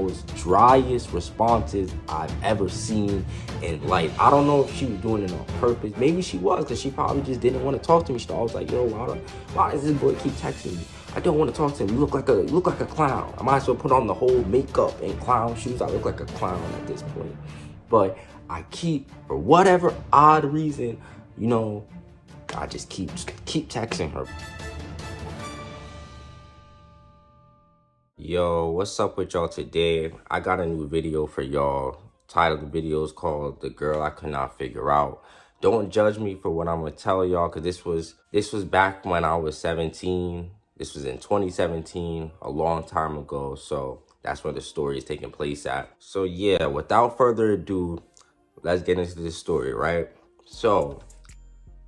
most driest responses I've ever seen in life. I don't know if she was doing it on purpose. Maybe she was, because she probably just didn't want to talk to me. I was like, yo, why does this boy keep texting me? I don't want to talk to him. You look like a clown. I might as well put on the whole makeup and clown shoes. I look like a clown at this point. But I keep, for whatever odd reason, I just keep texting her. Yo, what's up with y'all today? I got a new video for y'all. Title of the video is called "The Girl I Could Not Figure Out." Don't judge me for what I'm gonna tell y'all, because this was back when I was 17. This was in 2017, a long time ago. So that's where the story is taking place at. So yeah, without further ado, let's get into this story, right? So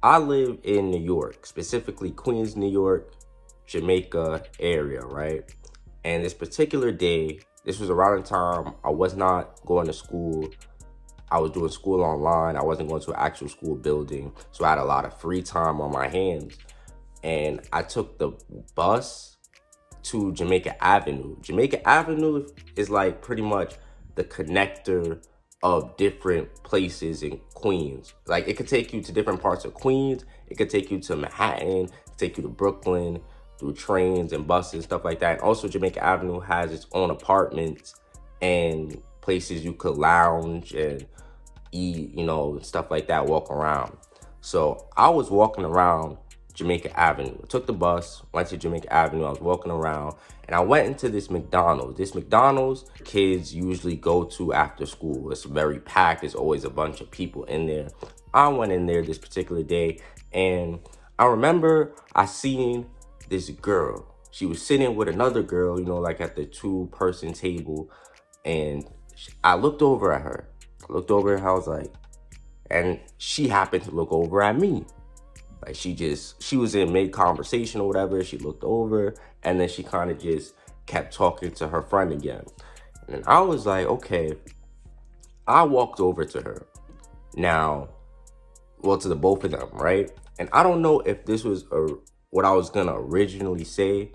I live in New York, specifically Queens, New York, Jamaica area, right? And this particular day, this was around the time I was not going to school. I was doing school online. I wasn't going to an actual school building. So I had a lot of free time on my hands. And I took the bus to Jamaica Avenue. Jamaica Avenue is like pretty much the connector of different places in Queens. Like, it could take you to different parts of Queens. It could take you to Manhattan, it could take you to Brooklyn, through trains and buses, stuff like that. And also Jamaica Avenue has its own apartments and places you could lounge and eat, stuff like that, walk around. So I was walking around Jamaica Avenue. I took the bus, went to Jamaica Avenue. I was walking around and I went into this McDonald's. This McDonald's kids usually go to after school. It's very packed. There's always a bunch of people in there. I went in there this particular day and I remember I seen this girl. She was sitting with another girl, like at the 2-person table. And I looked over at her. I was like, and she happened to look over at me. Like, she was in mid-conversation or whatever. She looked over and then she kind of just kept talking to her friend again. And I was like, okay. I walked over to her. Now, well, to the both of them, right? And I don't know if this was what I was gonna originally say,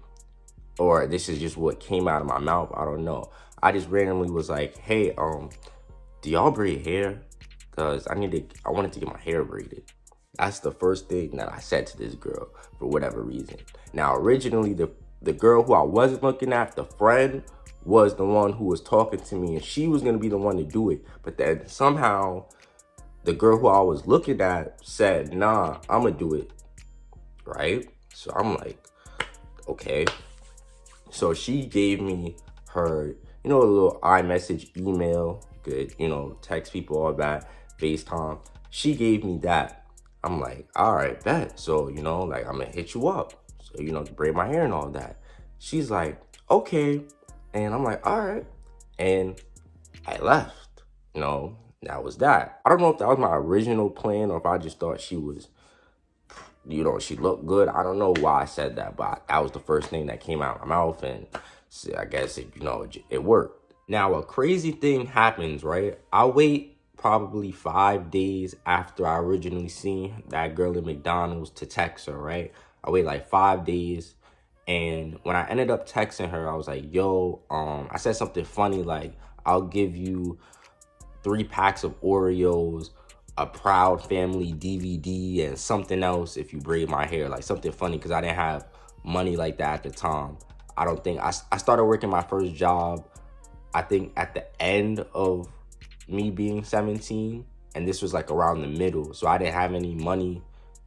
or this is just what came out of my mouth. I don't know. I just randomly was like, hey, do y'all braid hair? Cause I wanted to get my hair braided. That's the first thing that I said to this girl for whatever reason. Now, originally the girl who I wasn't looking at, the friend, was the one who was talking to me and she was gonna be the one to do it. But then somehow the girl who I was looking at said, nah, I'm gonna do it, right? So I'm like, okay. So she gave me her, a little iMessage email, good, text people, all that, FaceTime. She gave me that. I'm like, all right, bet. So, I'm gonna hit you up. So, braid my hair and all that. She's like, okay. And I'm like, all right. And I left, that was that. I don't know if that was my original plan or if I just thought she was, she looked good. I don't know why I said that, but that was the first thing that came out of my mouth, and I guess it worked. Now, a crazy thing happens, right? I wait probably 5 days after I originally seen that girl in McDonald's to text her, right? I wait like 5 days, and when I ended up texting her, I was like, yo, I said something funny like, I'll give you 3 packs of Oreos, a Proud Family DVD, and something else if you braid my hair, like something funny, because I didn't have money like that at the time. I don't think I started working my first job, I think at the end of me being 17, and this was like around the middle, so I didn't have any money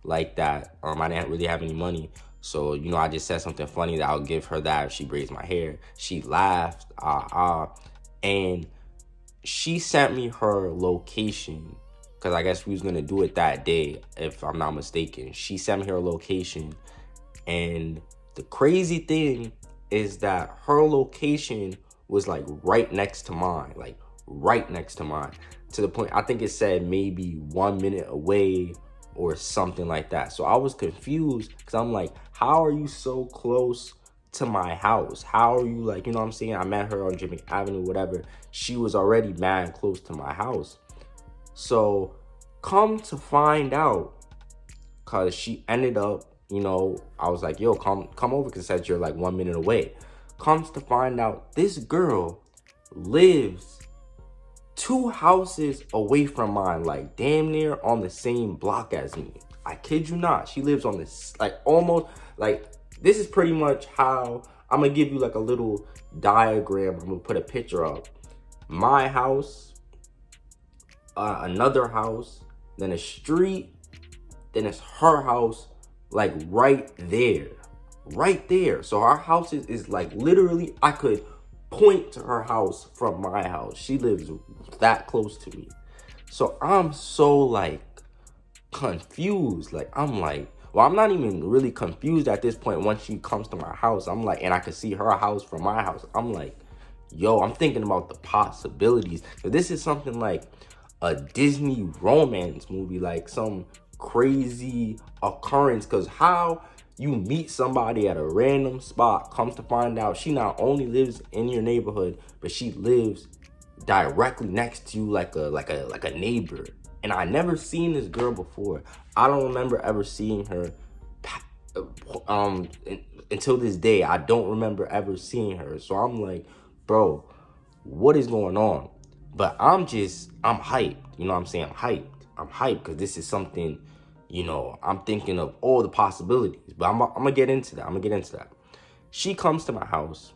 like that. I didn't really have any money, so I just said something funny that I'll give her that if she braids my hair. She laughed, and she sent me her location, because I guess we was gonna do it that day, if I'm not mistaken. She sent me her location, and the crazy thing is that her location was like right next to mine, to the point I think it said maybe 1 minute away or something like that. So I was confused, because I'm like, how are you so close to my house? How are you, like, what I'm saying? I met her on Jamaica Avenue, whatever. She was already mad close to my house. So come to find out, because she ended up, I was like, yo, come over, because said you're like 1 minute away. Comes to find out, this girl lives 2 houses away from mine, like damn near on the same block as me. I kid you not. She lives on this, like almost, like this is pretty much how, I'm gonna give you like a little diagram. I'm gonna put a picture up. My house, another house, then a street, then it's her house, like right there. Right there. So our house is like literally, I could point to her house from my house. She lives that close to me. So I'm so like confused. Like I'm like, well, I'm not even really confused at this point. Once she comes to my house, I'm like, and I can see her house from my house, I'm like, yo, I'm thinking about the possibilities. So this is something like a Disney romance movie, like some crazy occurrence. Because how you meet somebody at a random spot, comes to find out she not only lives in your neighborhood, but she lives directly next to you, like a neighbor. And I never seen this girl before. I don't remember ever seeing her until this day. I don't remember ever seeing her. So I'm like, bro, what is going on? But I'm hyped. You know what I'm saying? I'm hyped because this is something, you know, I'm thinking of all the possibilities. But I'm gonna get into that. She comes to my house,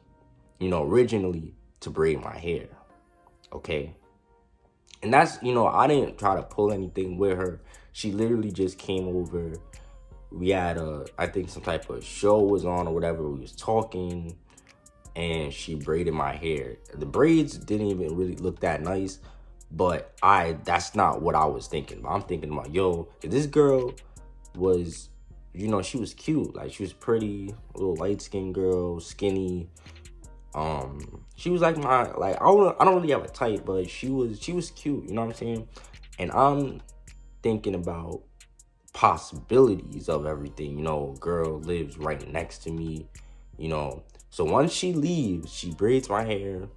you know, originally to braid my hair. Okay. And that's, you know, I didn't try to pull anything with her. She literally just came over. We had I think some type of show was on or whatever. We was talking and she braided my hair. The braids didn't even really look that nice, but that's not what I was thinking about. I'm thinking about, yo, this girl was, you know, she was cute. Like she was pretty, a little light-skinned girl, skinny. She was like my, like, I don't really have a type, but she was cute, you know what I'm saying? And I'm thinking about possibilities of everything, you know, girl lives right next to me, you know. So once she leaves, she braids my hair,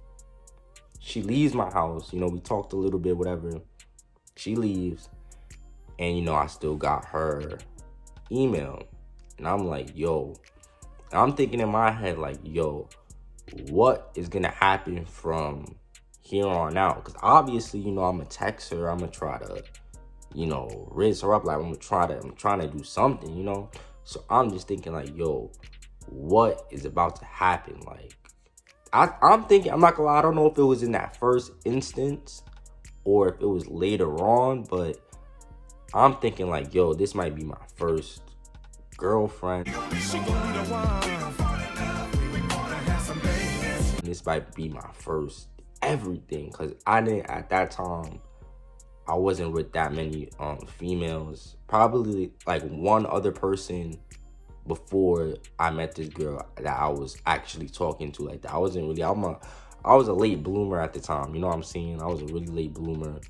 she leaves my house, you know, we talked a little bit, whatever. She leaves, and you know, I still got her email. And I'm like, yo, I'm thinking in my head, like, yo, what is gonna happen from here on out? Because obviously, you know, I'm gonna text her, I'm gonna try to, you know, raise her up, like I'm trying to do something, you know. So I'm just thinking like, yo, what is about to happen? Like I'm thinking, I'm not gonna lie, I don't know if it was in that first instance or if it was later on, but I'm thinking like, yo, this might be my first girlfriend. This might be my first everything, because I didn't, at that time, I wasn't with that many females. Probably like one other person before I met this girl that I was actually talking to like that. I wasn't really, I was a late bloomer at the time, you know what I'm saying? I was a really late bloomer.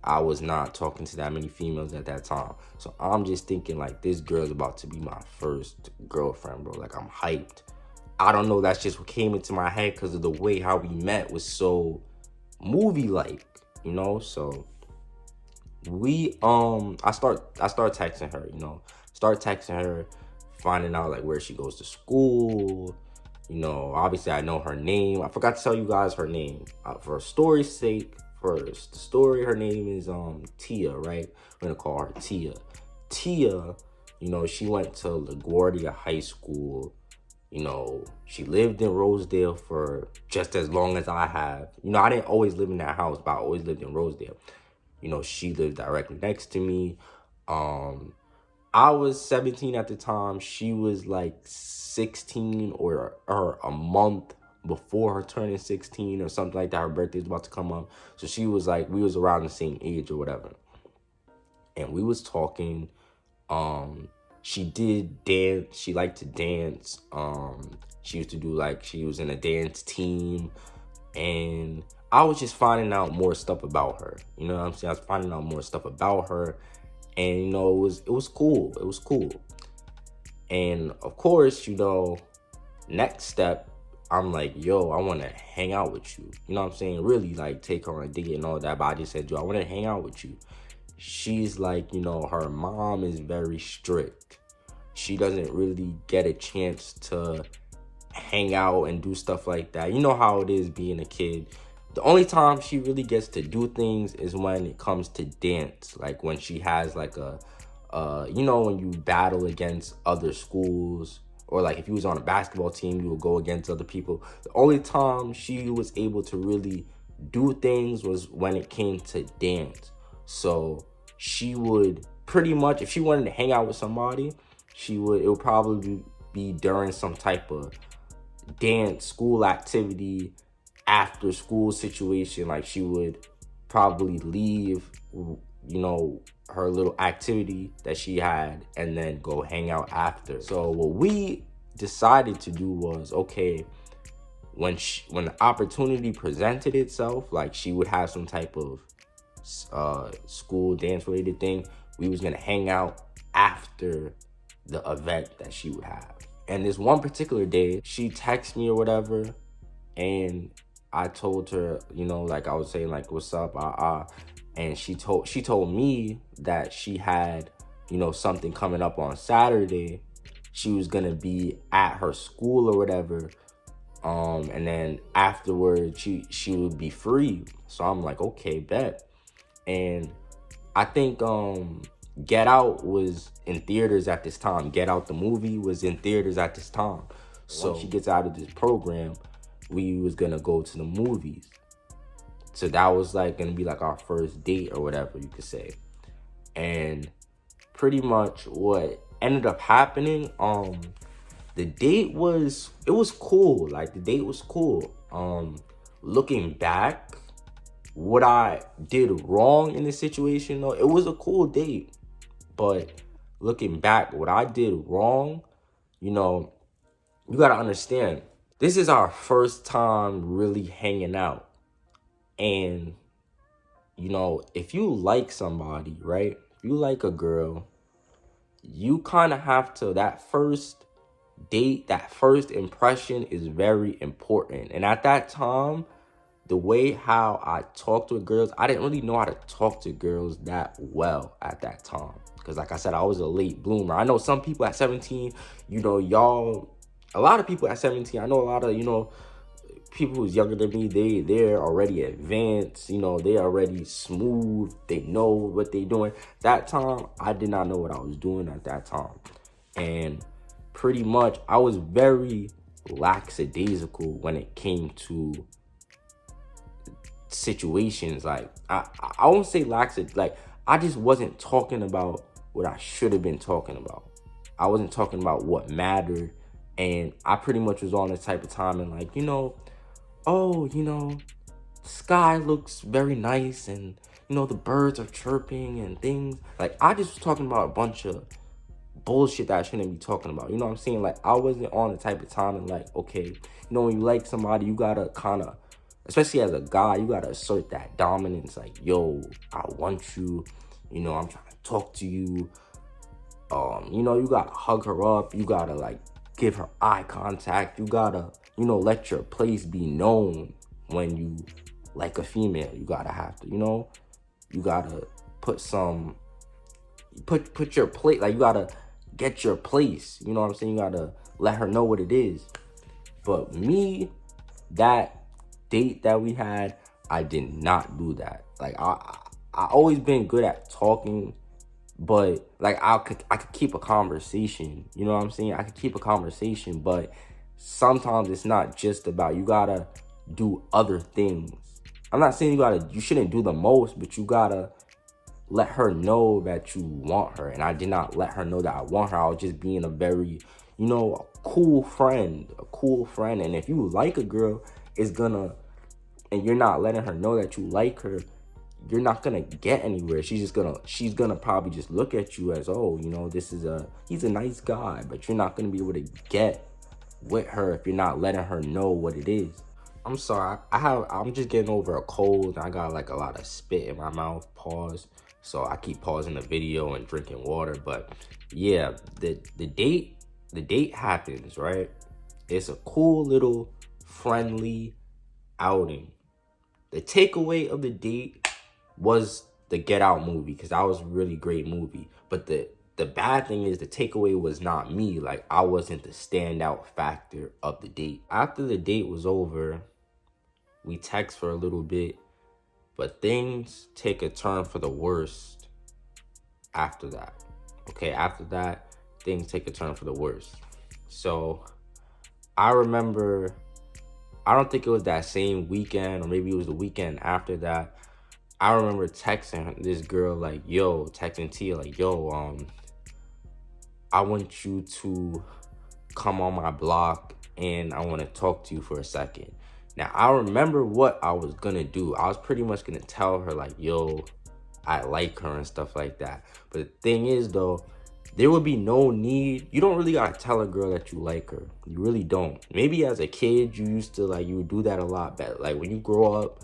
I was not talking to that many females at that time. So I'm just thinking like, this girl's about to be my first girlfriend, bro. Like I'm hyped. I don't know, that's just what came into my head because of the way how we met was so movie-like, you know? So I start texting her, you know, finding out like where she goes to school, you know. Obviously I know her name. I forgot to tell you guys her name. For story's sake, for the story, her name is Tia, right? We're gonna call her Tia. Tia, you know, she went to LaGuardia High School. You know, she lived in Rosedale for just as long as I have. You know, I didn't always live in that house, but I always lived in Rosedale. You know, she lived directly next to me. I was 17 at the time. She was like 16 or a month before her turning 16 or something like that. Her birthday was about to come up. So she was like, we was around the same age or whatever. And we was talking. She did dance. She liked to dance. She used to do like, she was in a dance team. And I was just finding out more stuff about her. You know what I'm saying? I was finding out more stuff about her. And, you know, it was cool. It was cool. And, of course, you know, next step, I'm like, yo, I want to hang out with you. You know what I'm saying? Really, like, take her on a date and all that. But I just said, yo, I want to hang out with you. She's like, you know, her mom is very strict. She doesn't really get a chance to hang out and do stuff like that. You know how it is being a kid. The only time she really gets to do things is when it comes to dance. Like when she has like you know, when you battle against other schools, or like if you was on a basketball team, you would go against other people. The only time she was able to really do things was when it came to dance. So she would pretty much, if she wanted to hang out with somebody, it would probably be during some type of dance school activity, after school situation. Like she would probably leave, you know, her little activity that she had and then go hang out after. So what we decided to do was, okay, when the opportunity presented itself, like she would have some type of school dance related thing, we was gonna hang out after the event that she would have. And this one particular day, she texted me or whatever, and I told her, you know, like I was saying, like, what's up, and she told me that she had, you know, something coming up on Saturday. She was gonna be at her school or whatever, and then afterwards she would be free. So I'm like, okay, bet. And I think Get Out was in theaters at this time. Get Out the movie was in theaters at this time. So once she gets out of this program, we was gonna go to the movies. So that was like gonna be like our first date or whatever you could say. And pretty much what ended up happening, the date was, it was cool. Like the date was cool. Looking back, what I did wrong in this situation, though, it was a cool date. But looking back, what I did wrong, you know, you gotta understand, this is our first time really hanging out. And, you know, if you like somebody, right? If you like a girl, you kind of have to, that first date, that first impression is very important. And at that time, the way how I talked with girls, I didn't really know how to talk to girls that well at that time. Because like I said, I was a late bloomer. I know some people at 17, you know, a lot of people at 17, I know a lot of, you know, people who's younger than me, they're already advanced, you know, they're already smooth, they know what they're doing. That time, I did not know what I was doing at that time. And pretty much, I was very lackadaisical when it came to situations. Like, I won't say laxative, like, I just wasn't talking about what I should have been talking about. I wasn't talking about what mattered. And I pretty much was on the type of time and like, you know, oh, you know, sky looks very nice and, you know, the birds are chirping and things. Like, I just was talking about a bunch of bullshit that I shouldn't be talking about. You know what I'm saying? Like, I wasn't on the type of time and like, okay, you know, when you like somebody, you gotta kind of, especially as a guy, you gotta assert that dominance. Like, yo, I want you, you know, I'm trying to talk to you. You know, you gotta hug her up. You gotta like give her eye contact. You gotta, you know, let your place be known when you like a female. You gotta have to, you know, you gotta put your plate, like you gotta get your place. You know what I'm saying? You gotta let her know what it is. But me, that date that we had, I did not do that. Like I always been good at talking, but like I could keep a conversation. You know what I'm saying? I could keep a conversation, but sometimes it's not just about, you gotta do other things. I'm not saying you shouldn't do the most, but you gotta let her know that you want her. And I did not let her know that I want her. I was just being a very, you know, a cool friend. And if you like a girl, and you're not letting her know that you like her, you're not gonna get anywhere. She's gonna probably just look at you as, oh, you know, he's a nice guy, but you're not gonna be able to get with her if you're not letting her know what it is. I'm sorry, I'm just getting over a cold. I got like a lot of spit in my mouth. Pause. So I keep pausing the video and drinking water. But yeah, the date happens, right? It's a cool little friendly outing. The takeaway of the date was the Get Out movie, because that was a really great movie. But the bad thing is the takeaway was not me. Like, I wasn't the standout factor of the date. After the date was over, We text for a little bit, but things take a turn for the worst after that. Okay, after that, things take a turn for the worst. So I remember, I don't think it was that same weekend, or maybe it was the weekend after that. I remember texting this girl like, yo, texting Tia like, yo, I want you to come on my block and I want to talk to you for a second. Now, I remember what I was gonna do. I was pretty much gonna tell her like, yo, I like her and stuff like that. But the thing is though, there would be no need. You don't really gotta tell a girl that you like her. You really don't. Maybe as a kid, you used to like, you would do that a lot. But like when you grow up,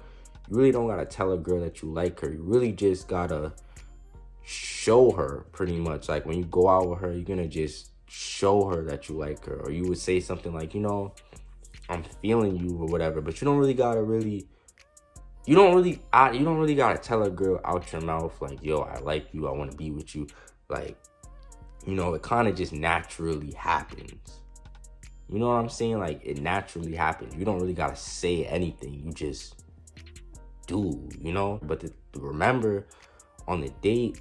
you really don't gotta tell a girl that you like her. You really just gotta show her pretty much. Like when you go out with her, you're gonna just show her that you like her. Or you would say something like, you know, I'm feeling you or whatever. But you don't really gotta you don't really gotta tell a girl out your mouth like, yo, I like you, I wanna be with you. Like, you know, it kind of just naturally happens. You know what I'm saying? Like, it naturally happens. You don't really gotta say anything. You just do, you know? But remember, on the date,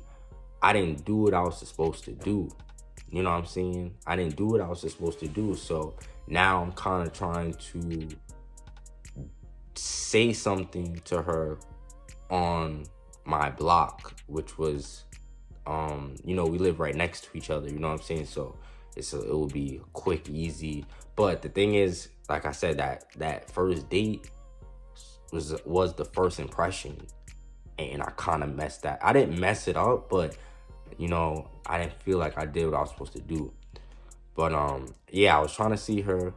I didn't do what I was supposed to do. You know what I'm saying? I didn't do what I was supposed to do. So now I'm kind of trying to say something to her on my block, which was, you know, we live right next to each other, you know what I'm saying? So it will be quick, easy. But the thing is, like I said, that first date was the first impression, and I kind of messed that. I didn't mess it up, but you know, I didn't feel like I did what I was supposed to do. But yeah, I was trying to see her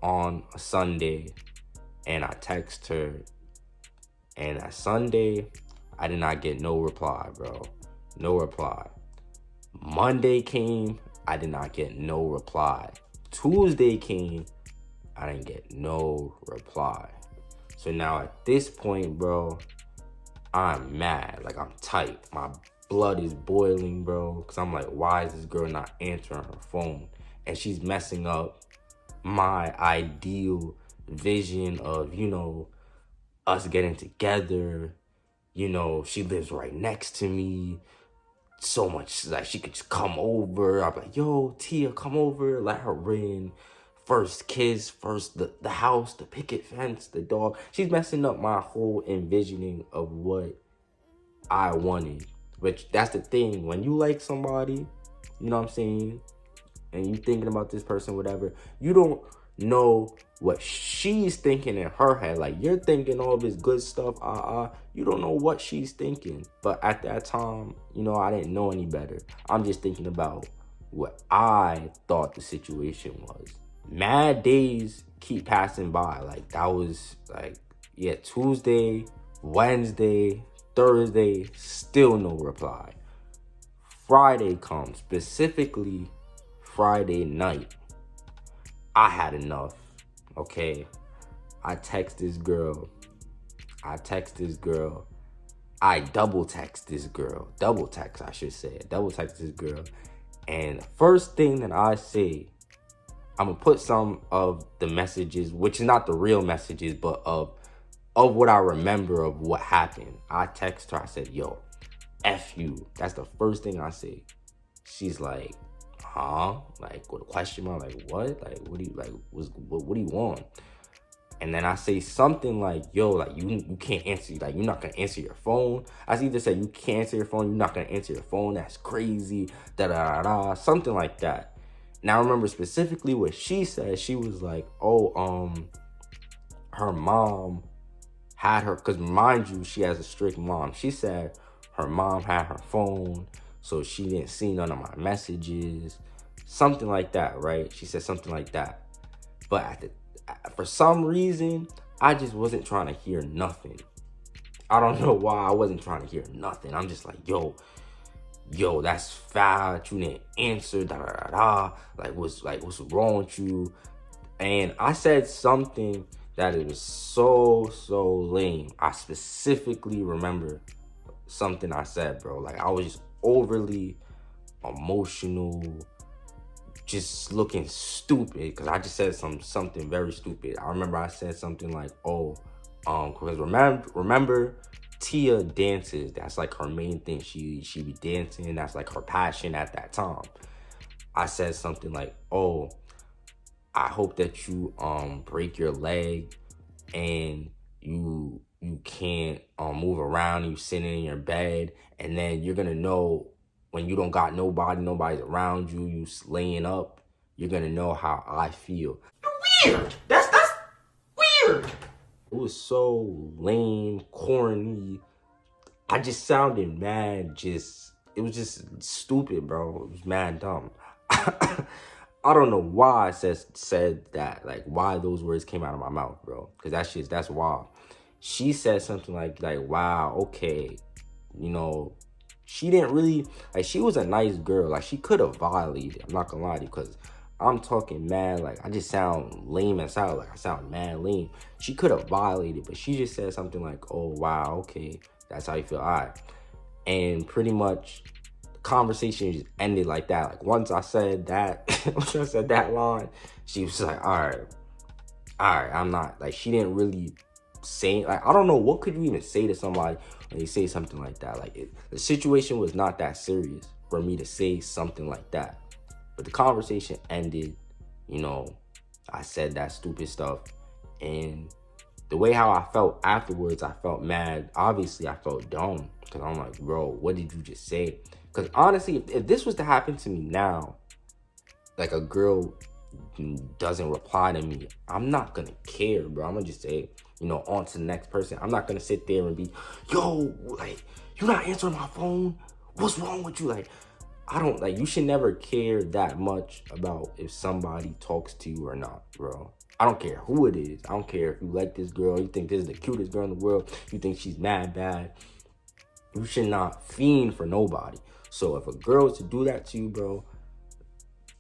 on a Sunday, and I text her, and that Sunday I did not get no reply, bro. No reply. Monday came, I did not get no reply. Tuesday came, I didn't get no reply. So now at this point, bro, I'm mad. Like, I'm tight. My blood is boiling, bro. Because I'm like, why is this girl not answering her phone? And she's messing up my ideal vision of, you know, us getting together. You know, she lives right next to me. So much, like, she could just come over. I'm like, yo, Tia, come over. Let her in. First kiss, first the house, the picket fence, the dog. She's messing up my whole envisioning of what I wanted. Which, that's the thing. When you like somebody, you know what I'm saying, and you thinking about this person, whatever, you don't know what she's thinking in her head. Like, you're thinking all this good stuff, you don't know what she's thinking. But at that time, you know, I didn't know any better. I'm just thinking about what I thought the situation was. Mad days keep passing by. Like, that was like, yeah, Tuesday, Wednesday, Thursday, still no reply. Friday comes, specifically Friday night. I had enough, okay? I text this girl. I double text this girl. Double text, I should say. Double text this girl. And first thing that I say, I'm gonna put some of the messages, which is not the real messages, but of what I remember of what happened. I text her, I said, yo, F you. That's the first thing I say. She's like, huh? Like, with a question mark, like, what? Like, what do you, like, what do you want? And then I say something like, yo, like, you can't answer, like, you're not gonna answer your phone. I either say, you can't answer your phone, you're not gonna answer your phone, that's crazy, da-da-da-da, something like that. Now, I remember specifically what she said. She was like, oh, her mom had her, because mind you, she has a strict mom. She said her mom had her phone, so she didn't see none of my messages. Something like that, right? She said something like that. But for some reason, I just wasn't trying to hear nothing. I don't know why I wasn't trying to hear nothing. I'm just like, yo, that's foul. You didn't answer, da-da-da-da. Like, what's wrong with you? And I said something that it was so lame. I specifically remember something I said, bro. Like, I was just overly emotional, just looking stupid, because I just said something very stupid. I remember I said something like, oh, Because remember, Tia dances. That's like her main thing. She be dancing. That's like her passion at that time. I said something like, "Oh, I hope that you break your leg and you can't move around. You sitting in your bed, and then you're gonna know when you don't got nobody's around you. You laying up. You're gonna know how I feel." Weird. That's weird. It was so lame, corny. I just sounded mad. It was just stupid, bro. It was mad dumb. I don't know why I said that, like why those words came out of my mouth, bro. Because that's wild. She said something like, wow, okay, you know, she didn't really, like, she was a nice girl. Like, she could have violated. I'm not gonna lie to you, because I'm talking mad, like, I just sound lame as hell. Like, I sound mad lame. She could have violated, but she just said something like, oh, wow, okay, that's how you feel, all right. And pretty much, the conversation just ended like that. Like, once I said that, once I said that line, she was like, all right, I'm not, like, she didn't really say, like, I don't know, what could you even say to somebody when they say something like that? Like, the situation was not that serious for me to say something like that. But the conversation ended, you know, I said that stupid stuff. And the way how I felt afterwards, I felt mad. Obviously, I felt dumb. Because I'm like, bro, what did you just say? Because honestly, if this was to happen to me now, like a girl doesn't reply to me, I'm not going to care, bro. I'm going to just say, you know, on to the next person. I'm not going to sit there and be, yo, like, you're not answering my phone? What's wrong with you? Like, I don't, like, you should never care that much about if somebody talks to you or not, bro. I don't care who it is. I don't care if you like this girl, you think this is the cutest girl in the world, you think she's mad bad. You should not fiend for nobody. So if a girl is to do that to you, bro,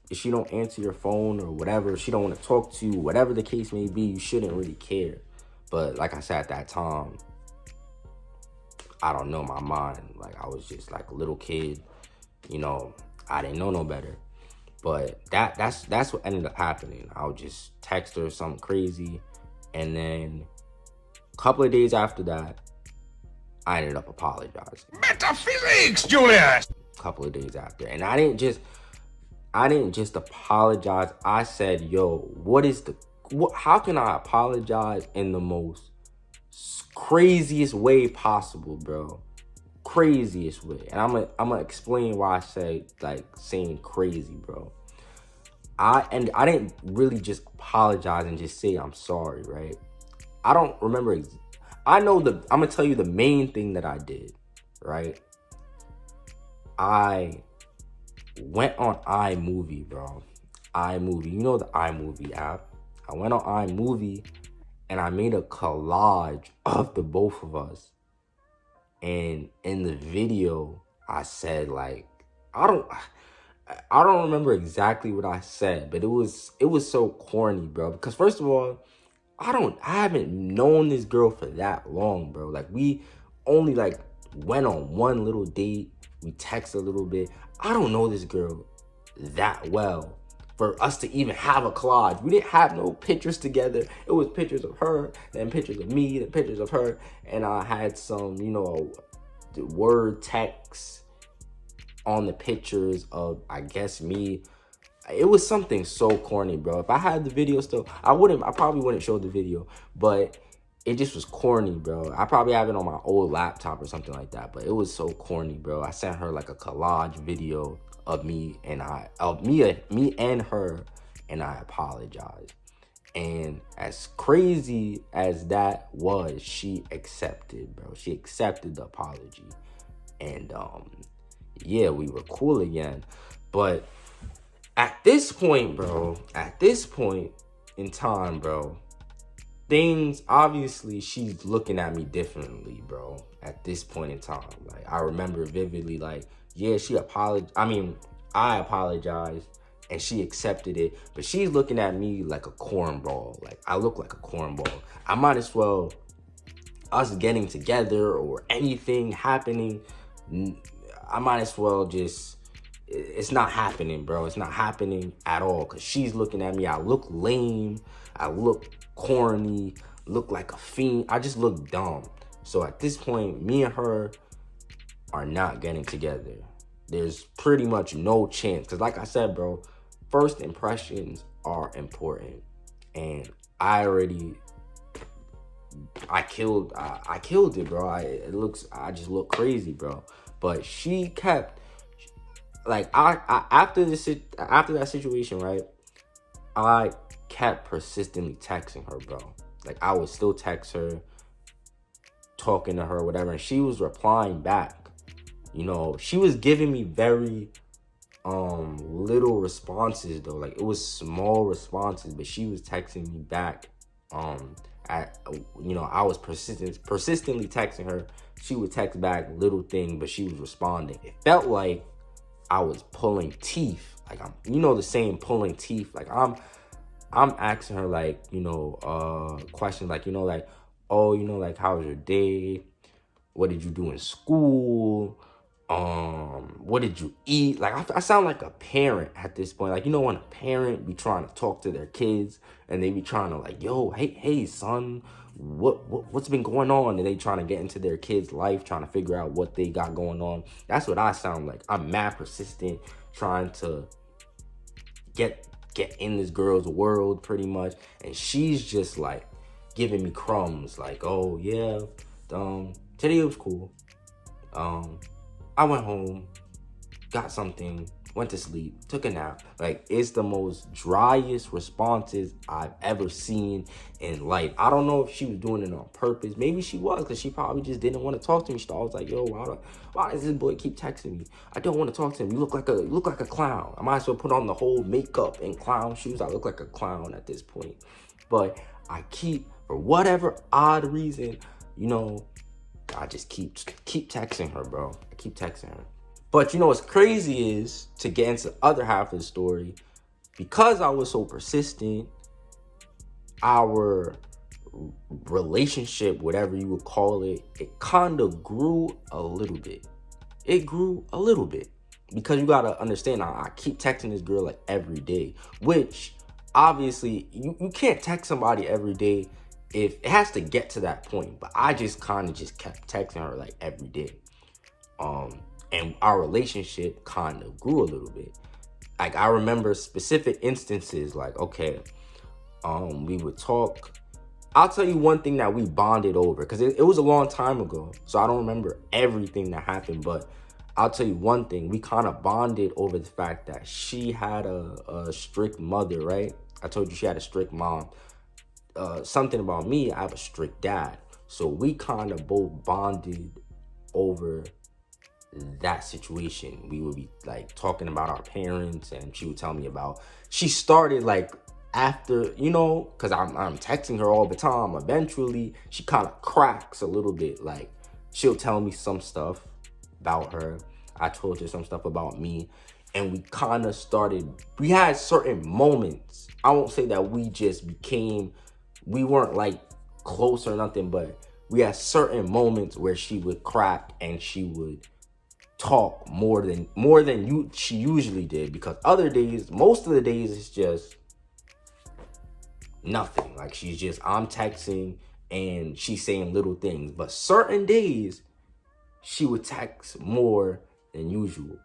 if she don't answer your phone or whatever, if she don't want to talk to you, whatever the case may be, you shouldn't really care. But like I said, at that time, I don't know, my mind, like, I was just like a little kid. You know, I didn't know no better. But that's what ended up happening. I would just text her something crazy. And then a couple of days after that, I ended up apologizing. Metaphysics, Julius! A couple of days after. And I didn't just apologize. I said, yo, how can I apologize in the most craziest way possible, bro? Craziest way. And I'm gonna explain why I say, like, saying crazy, bro. I didn't really just apologize and just say I'm sorry, right? I don't remember. I'm gonna tell you the main thing that I did, right? I went on iMovie, bro. iMovie, you know the iMovie app. I went on iMovie and I made a collage of the both of us. And in the video, I said, like, I don't remember exactly what I said, but it was so corny, bro. Because first of all, I haven't known this girl for that long, bro. Like, we only like went on one little date. We texted a little bit. I don't know this girl that well for us to even have a collage. We didn't have no pictures together. It was pictures of her, then pictures of me, then pictures of her. And I had some, you know, the word text on the pictures of, I guess, me. It was something so corny, bro. If I had the video still, I probably wouldn't show the video, but it just was corny, bro. I probably have it on my old laptop or something like that, but it was so corny, bro. I sent her like a collage video of me and me and her, and I apologized. And as crazy as that was, she accepted, bro. She accepted the apology. And yeah, we were cool again. But at this point, bro, at this point in time, bro, things, obviously, she's looking at me differently, bro, at this point in time. Like, I remember vividly, like, yeah, I apologized and she accepted it, but she's looking at me like a cornball. Like, I look like a cornball. I might as well, us getting together or anything happening, I might as well just, it's not happening, bro. It's not happening at all, because she's looking at me. I look lame. I look corny. look like a fiend. I just look dumb. So at this point, me and her are not getting together. There's pretty much no chance. Because like I said, bro, first impressions are important. And I killed it, bro. I just look crazy, bro. But she kept, like, after that situation, right? I kept persistently texting her, bro. Like, I would still text her, talking to her, whatever, and she was replying back. You know, she was giving me very little responses though. Like, it was small responses, but she was texting me back. I was persistently texting her. She would text back little thing, but she was responding. It felt like I was pulling teeth. Like, the saying, pulling teeth. Like, I'm asking her, like, questions like, like, oh, like, how was your day? What did you do in school? What did you eat? Like, I sound like a parent at this point. Like, when a parent be trying to talk to their kids and they be trying to, like, yo, hey son, what's been going on? And they trying to get into their kids' life, trying to figure out what they got going on. That's what I sound like. I'm mad persistent, trying to get in this girl's world pretty much, and she's just like giving me crumbs, like, oh yeah, today was cool. I went home, got something, went to sleep, took a nap. Like, it's the most driest responses I've ever seen in life. I don't know if she was doing it on purpose. Maybe she was, because she probably just didn't want to talk to me. She thought, I was like, yo, why does this boy keep texting me? I don't want to talk to him. You look like a clown. I might as well put on the whole makeup and clown shoes. I look like a clown at this point. But for whatever odd reason, I just keep texting her, bro. I keep texting her. But what's crazy is, to get into the other half of the story, because I was so persistent, our relationship, whatever you would call it, it kind of grew a little bit. It grew a little bit. Because you gotta understand, I keep texting this girl like every day, which obviously you can't text somebody every day if it has to get to that point. But I just kind of kept texting her like every day. And our relationship kind of grew a little bit. Like, I remember specific instances, like, okay, we would talk. I'll tell you one thing that we bonded over, because it was a long time ago, so I don't remember everything that happened, but I'll tell you one thing. We kind of bonded over the fact that she had a strict mother, right? I told you she had a strict mom. Something about me, I have a strict dad. So we kind of both bonded over that situation. We would be like talking about our parents, and she would tell me about, she started like after, because I'm texting her all the time. Eventually she kind of cracks a little bit. Like, she'll tell me some stuff about her. I told her some stuff about me, and we kind of we had certain moments. I won't say that we weren't like close or nothing, but we had certain moments where she would crack and she would talk more than she usually did, because most of the days it's just nothing. Like, I'm texting and she's saying little things, but certain days she would text more than usual.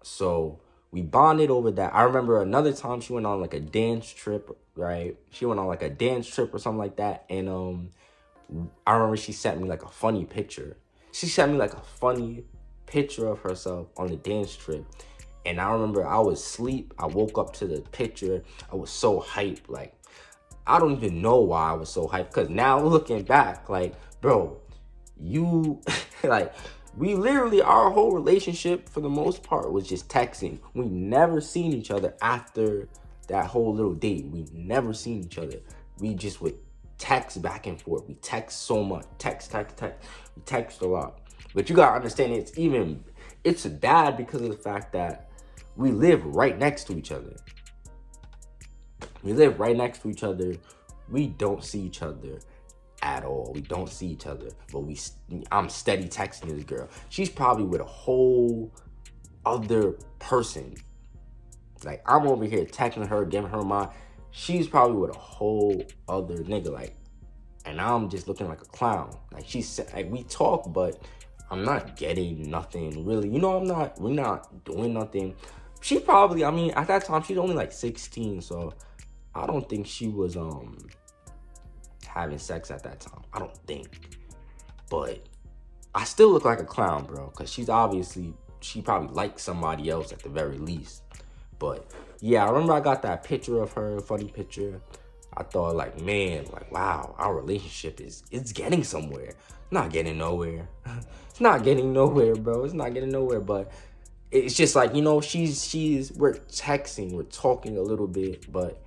So we bonded over that. I remember another time she went on like a dance trip, right? She went on like a dance trip or something like that, and I remember she sent me like a funny picture. She sent me like a funny picture of herself on the dance trip, and I remember I was asleep. I woke up to the picture. I was so hyped. Like, I don't even know why I was so hyped, because now looking back, like, bro, you like, we literally, our whole relationship for the most part was just texting. We never seen each other after that whole little date. We never seen each other. We just would text back and forth. We text so much. Text. We text a lot. But you gotta understand, it's bad because of the fact that we live right next to each other. We live right next to each other. We don't see each other at all. We don't see each other, but I'm steady texting this girl. She's probably with a whole other person. Like, I'm over here texting her, giving her she's probably with a whole other nigga. Like, And now I'm just looking like a clown. Like she said, like we talk, but I'm not getting nothing really. You know, we're not doing nothing. She probably, I mean, at that time, she's only like 16. So I don't think she was having sex at that time. I don't think. But I still look like a clown, bro. Because she probably liked somebody else at the very least. But yeah, I remember I got that picture of her, funny picture. I thought like, man, like, wow, our relationship it's getting somewhere. Not getting nowhere. It's not getting nowhere, bro. It's not getting nowhere. But it's just like, you know, we're texting, we're talking a little bit, but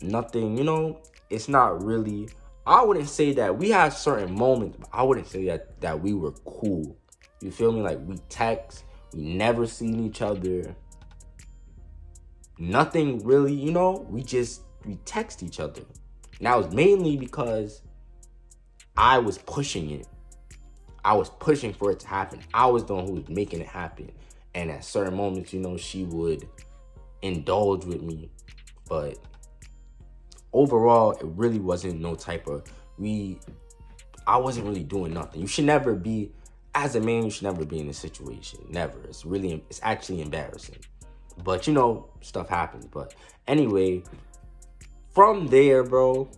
nothing, you know, it's not really, I wouldn't say that we had certain moments, but I wouldn't say that we were cool. You feel me? Like we text, we never seen each other. Nothing really, you know, we text each other. And that was mainly because I was pushing it. I was pushing for it to happen. I was the one who was making it happen. And at certain moments, you know, she would indulge with me. But overall, it really wasn't no type of, I wasn't really doing nothing. You should never be, as a man, you should never be in this situation. Never. It's actually embarrassing. But, you know, stuff happens. But anyway, from there, bro,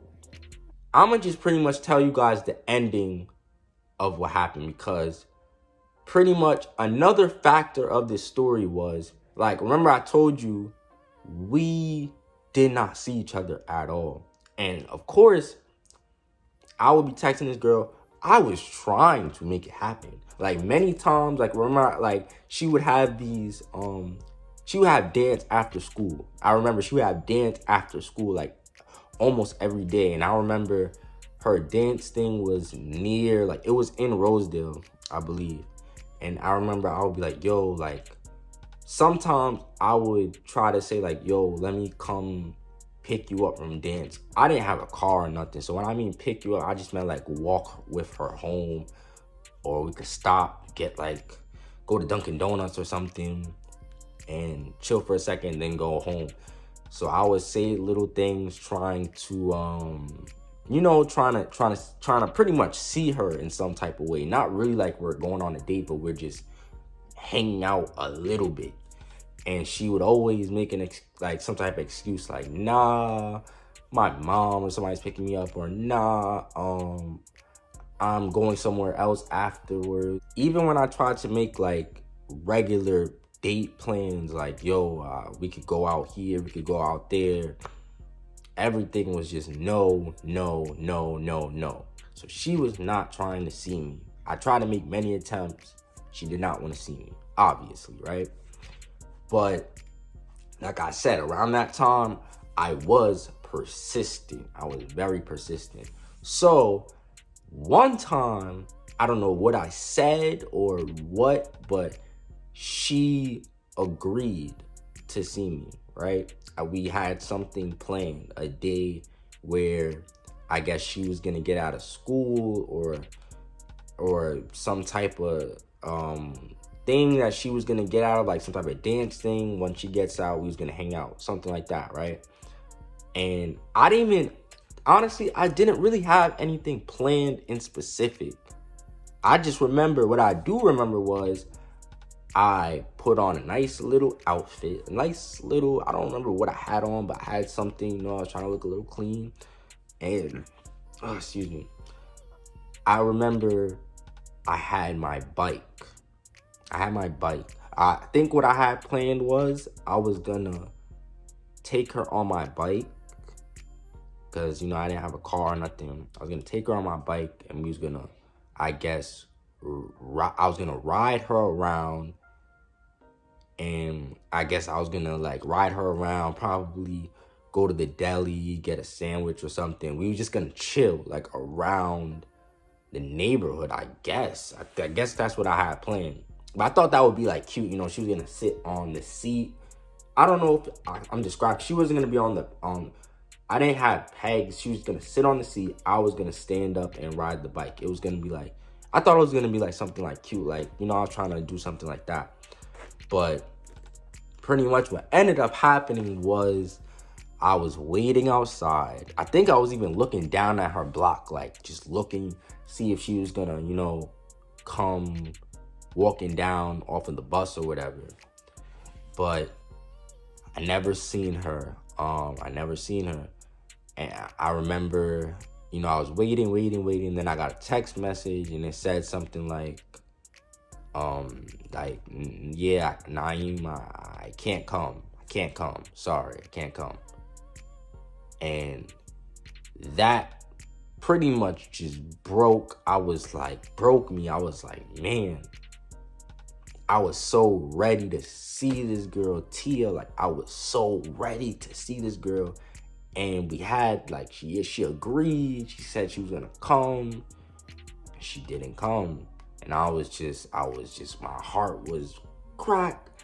I'm going to just pretty much tell you guys the ending of what happened, because pretty much another factor of this story was, like, remember I told you we did not see each other at all. And of course, I would be texting this girl. I was trying to make it happen. Like many times, like remember, like she would have these, she would have dance after school. I remember she would have dance after school like almost every day. And I remember her dance thing was near, like it was in Rosedale, I believe. And I remember I would be like, yo, like sometimes I would try to say like, yo, let me come pick you up from dance. I didn't have a car or nothing. So when I mean pick you up, I just meant like walk with her home, or we could stop, go to Dunkin' Donuts or something and chill for a second, then go home. So I would say little things trying to, you know, trying to pretty much see her in some type of way. Not really like we're going on a date, but we're just hanging out a little bit. And she would always make like some type of excuse, like, nah, my mom or somebody's picking me up, or nah, I'm going somewhere else afterwards. Even when I tried to make like regular date plans, like, yo, we could go out here, we could go out there, everything was just no, no, no, no, no. So she was not trying to see me. I tried to make many attempts. She did not want to see me, obviously, right? But like I said, around that time, I was persistent. I was very persistent. So one time, I don't know what I said or what, but she agreed to see me, right? We had something planned, a day where I guess she was gonna get out of school, or some type of thing that she was gonna get out of, like some type of dance thing. When she gets out, we was gonna hang out, something like that, right? And I didn't really have anything planned in specific. I just remember, what I do remember was I put on a nice little outfit, I don't remember what I had on, but I had something, you know, I was trying to look a little clean. And, excuse me, I remember I had my bike. I think what I had planned was I was gonna take her on my bike, because, you know, I didn't have a car or nothing. I was gonna take her on my bike, and we was gonna, I guess, I was gonna ride her around. And I guess I was gonna like ride her around, probably go to the deli, get a sandwich or something. We were just gonna chill like around the neighborhood, I guess. I guess that's what I had planned. But I thought that would be like cute, you know, she was gonna sit on the seat. I don't know if I'm describing, she wasn't gonna be on I didn't have pegs. She was gonna sit on the seat. I was gonna stand up and ride the bike. It was gonna be like, I thought it was gonna be like something like cute, like, you know, I was trying to do something like that. But pretty much what ended up happening was I was waiting outside. I think I was even looking down at her block, like just looking, see if she was gonna, you know, come walking down off of the bus or whatever. But I never seen her. I never seen her. And I remember, you know, I was waiting. Then I got a text message and it said something like, yeah, Naeem, I can't come. Sorry, I can't come. And that pretty much just broke me. I was like, man, I was so ready to see this girl, Tia. Like, I was so ready to see this girl. And we had, like, she agreed. She said she was gonna come. She didn't come. And I was just, my heart was cracked.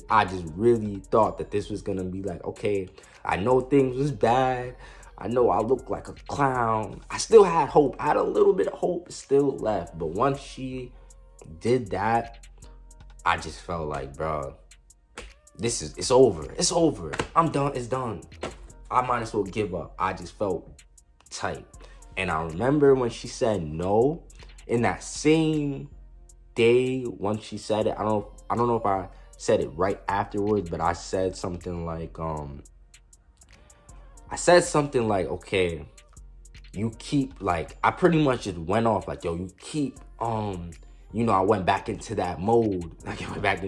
I just really thought that this was gonna be like, okay, I know things was bad. I know I looked like a clown. I still had hope. I had a little bit of hope still left. But once she did that, I just felt like, bro, it's over. It's over. I'm done. It's done. I might as well give up. I just felt tight. And I remember when she said no, in that same day, once she said it, I don't know if I said it right afterwards, but I said something like, okay, you keep, like, I pretty much just went off like, yo, you keep, you know, I went back into that mode. Like, like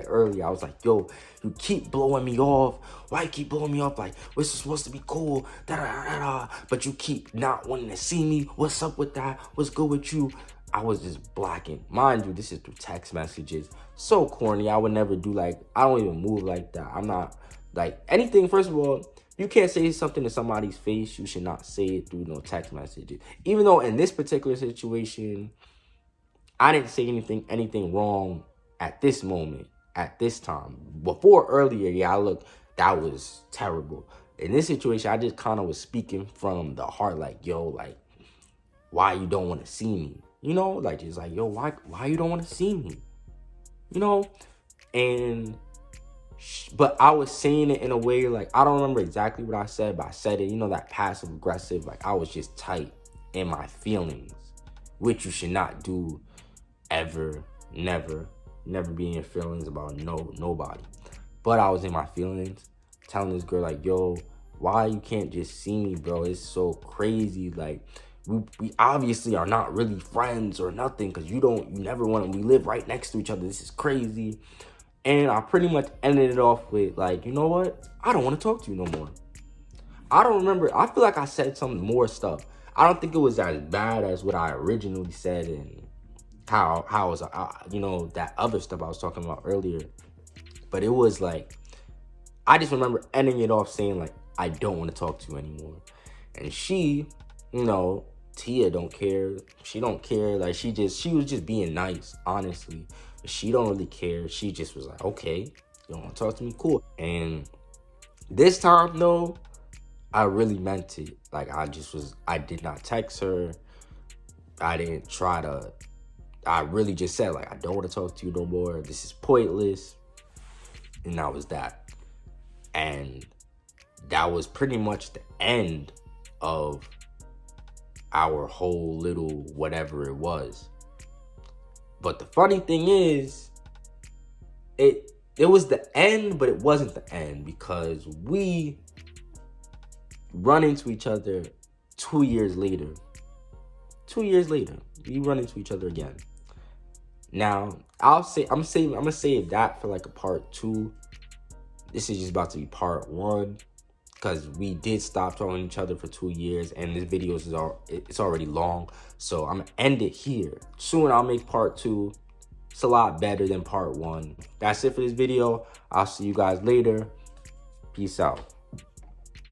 earlier. I was like, yo, you keep blowing me off. Why you keep blowing me off? Like, we're supposed to be cool. But you keep not wanting to see me. What's up with that? What's good with you? I was just blocking. Mind you, this is through text messages. So corny. I would never do, like, I don't even move like that. I'm not, like, anything. First of all, you can't say something to somebody's face. You should not say it through no text messages. Even though in this particular situation, I didn't say anything wrong at this moment, at this time. Before earlier, yeah, that was terrible. In this situation, I just kind of was speaking from the heart, like, yo, like, why you don't want to see me? You know, like, just like, yo, why you don't want to see me? You know? But I was saying it in a way, like, I don't remember exactly what I said, but I said it, you know, that passive aggressive, like, I was just tight in my feelings, which you should not do ever, never be in your feelings about nobody. But I was in my feelings, telling this girl, like, yo, why you can't just see me, bro? It's so crazy. Like, we obviously are not really friends or nothing, because you never want to, we live right next to each other. This is crazy. And I pretty much ended it off with, like, you know what? I don't want to talk to you no more. I don't remember. I feel like I said some more stuff. I don't think it was as bad as what I originally said, and how I was, you know, that other stuff I was talking about earlier. But it was like, I just remember ending it off saying, like, I don't want to talk to you anymore. And she, you know, Tia don't care. She don't care. Like, she was just being nice, honestly. But she don't really care. She just was like, okay, you don't want to talk to me? Cool. And this time, though, I really meant it. Like, I did not text her. I didn't try to, I really just said, like, I don't want to talk to you no more. This is pointless. And that was that. And that was pretty much the end of our whole little whatever it was. But the funny thing is, it was the end, but it wasn't the end, because we run into each other 2 years later. 2 years later, we run into each other again. Now, I'm gonna save that for like a part 2. This is just about to be part 1, because we did stop talking to each other for 2 years, and this video it's already long. So I'm gonna end it here. Soon I'll make part 2. It's a lot better than part 1. That's it for this video. I'll see you guys later. Peace out.